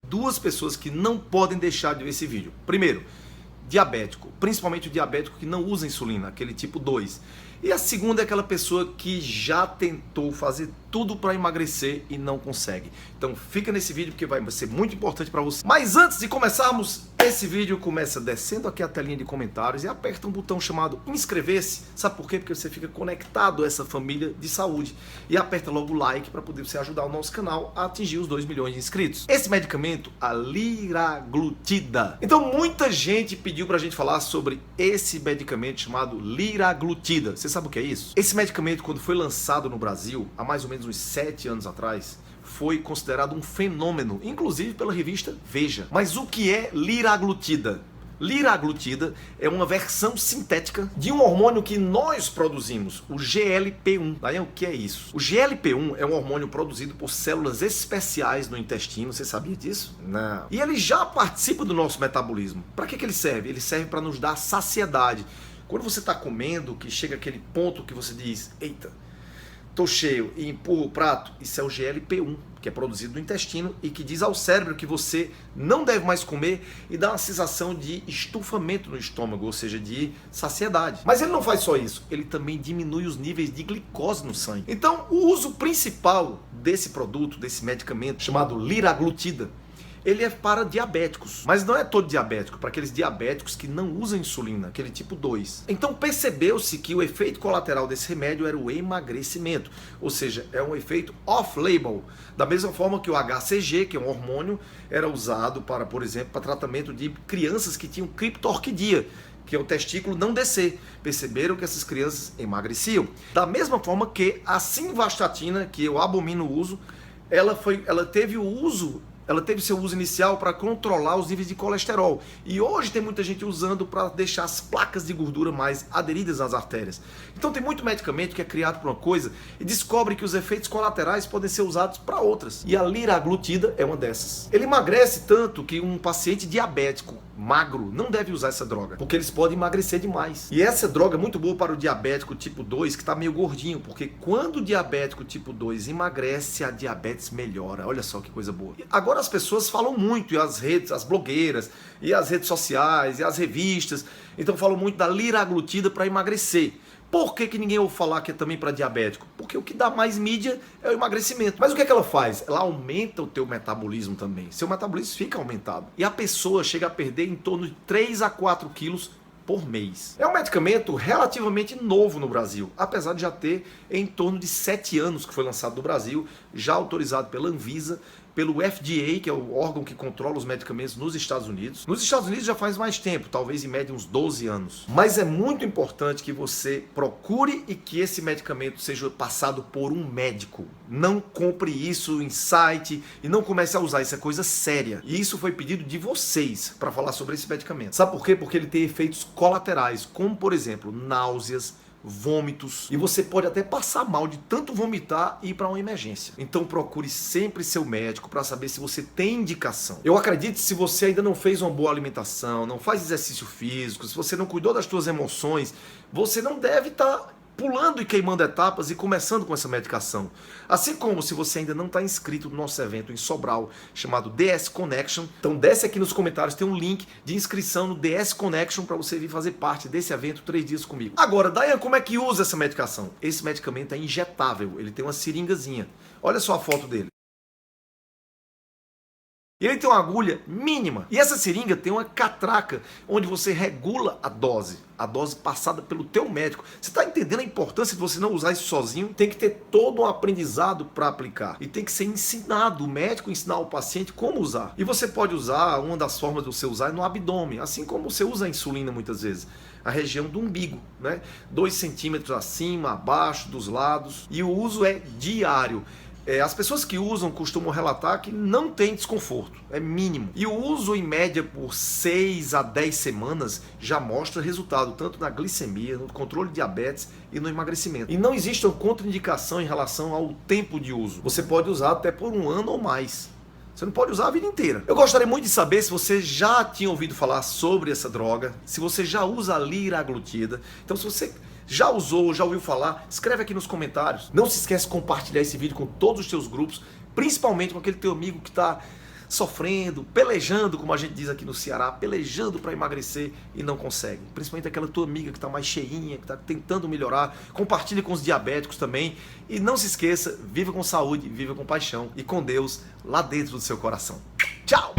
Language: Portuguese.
duas pessoas que não podem deixar de ver esse vídeo. Primeiro, diabético, principalmente o diabético que não usa insulina, aquele tipo 2. E a segunda é aquela pessoa que já tentou fazer tudo para emagrecer e não consegue. Então fica nesse vídeo porque vai ser muito importante para você. Mas antes de começarmos, esse vídeo começa descendo aqui a telinha de comentários e aperta um botão chamado inscrever-se. Sabe por quê? Porque você fica conectado a essa família de saúde. E aperta logo o like para poder você ajudar o nosso canal a atingir os 2 milhões de inscritos. Esse medicamento, a liraglutida. Então muita gente pediu pra gente falar sobre esse medicamento chamado liraglutida. Você sabe o que é isso? Esse medicamento, quando foi lançado no Brasil, há mais ou menos uns 7 anos atrás, foi considerado um fenômeno, inclusive pela revista Veja. Mas o que é liraglutida? Liraglutida é uma versão sintética de um hormônio que nós produzimos, o GLP-1. Daí o que é isso? O GLP-1 é um hormônio produzido por células especiais no intestino. Você sabia disso? Não. E ele já participa do nosso metabolismo. Para que ele serve? Ele serve para nos dar saciedade. Quando você está comendo, que chega aquele ponto que você diz, eita, tô cheio, e empurra o prato, isso é o GLP-1, que é produzido no intestino e que diz ao cérebro que você não deve mais comer e dá uma sensação de estufamento no estômago, ou seja, de saciedade. Mas ele não faz só isso, ele também diminui os níveis de glicose no sangue. Então, o uso principal desse produto, desse medicamento chamado liraglutida, ele é para diabéticos, mas não é todo diabético, para aqueles diabéticos que não usam insulina, aquele tipo 2. Então percebeu-se que o efeito colateral desse remédio era o emagrecimento, ou seja, é um efeito off-label, da mesma forma que o HCG, que é um hormônio, era usado para, por exemplo, para tratamento de crianças que tinham criptorquidia, que é o testículo não descer. Perceberam que essas crianças emagreciam. Da mesma forma que a simvastatina, que eu abomino o uso, ela teve seu uso inicial para controlar os níveis de colesterol. E hoje tem muita gente usando para deixar as placas de gordura mais aderidas às artérias. Então tem muito medicamento que é criado para uma coisa e descobre que os efeitos colaterais podem ser usados para outras. E a liraglutida é uma dessas. Ele emagrece tanto que um paciente diabético magro não deve usar essa droga, porque eles podem emagrecer demais. E essa droga é muito boa para o diabético tipo 2, que está meio gordinho, porque quando o diabético tipo 2 emagrece, a diabetes melhora. Olha só que coisa boa. Agora as pessoas falam muito, e as blogueiras, e as redes sociais, e as revistas, então falam muito da liraglutida para emagrecer. Por que ninguém ouve falar que é também para diabético? Porque o que dá mais mídia é o emagrecimento. Mas o que ela faz? Ela aumenta o teu metabolismo também. Seu metabolismo fica aumentado. E a pessoa chega a perder em torno de 3 a 4 quilos por mês. É um medicamento relativamente novo no Brasil, apesar de já ter em torno de 7 anos que foi lançado no Brasil, já autorizado pela Anvisa, pelo FDA, que é o órgão que controla os medicamentos nos Estados Unidos. Nos Estados Unidos já faz mais tempo, talvez em média uns 12 anos. Mas é muito importante que você procure e que esse medicamento seja passado por um médico. Não compre isso em site e não comece a usar, isso é coisa séria. E isso foi pedido de vocês para falar sobre esse medicamento. Sabe por quê? Porque ele tem efeitos colaterais, como por exemplo, náuseas, vômitos, e você pode até passar mal de tanto vomitar e ir para uma emergência. Então procure sempre seu médico para saber se você tem indicação. Eu acredito que se você ainda não fez uma boa alimentação, não faz exercício físico, se você não cuidou das suas emoções, você não deve estar pulando e queimando etapas e começando com essa medicação. Assim como se você ainda não está inscrito no nosso evento em Sobral, chamado DS Connection, então desce aqui nos comentários, tem um link de inscrição no DS Connection para você vir fazer parte desse evento 3 dias comigo. Agora, Dayan, como é que usa essa medicação? Esse medicamento é injetável, ele tem uma seringazinha. Olha só a foto dele. E ele tem uma agulha mínima. E essa seringa tem uma catraca, onde você regula a dose passada pelo teu médico. Você está entendendo a importância de você não usar isso sozinho? Tem que ter todo um aprendizado para aplicar. E tem que ser ensinado, o médico ensinar ao paciente como usar. E você pode usar, uma das formas de você usar é no abdômen, assim como você usa a insulina muitas vezes. A região do umbigo, né? 2 centímetros acima, abaixo, dos lados. E o uso é diário. As pessoas que usam costumam relatar que não tem desconforto, é mínimo. E o uso em média por 6 a 10 semanas já mostra resultado tanto na glicemia, no controle de diabetes e no emagrecimento. E não existe uma contraindicação em relação ao tempo de uso. Você pode usar até por 1 ano ou mais. Você não pode usar a vida inteira. Eu gostaria muito de saber se você já tinha ouvido falar sobre essa droga, se você já usa a liraglutida. Então se você já usou, já ouviu falar, escreve aqui nos comentários. Não se esquece de compartilhar esse vídeo com todos os teus grupos, principalmente com aquele teu amigo que está sofrendo, pelejando, como a gente diz aqui no Ceará, pelejando para emagrecer e não consegue. Principalmente aquela tua amiga que está mais cheinha, que está tentando melhorar. Compartilhe com os diabéticos também. E não se esqueça, viva com saúde, viva com paixão e com Deus lá dentro do seu coração. Tchau!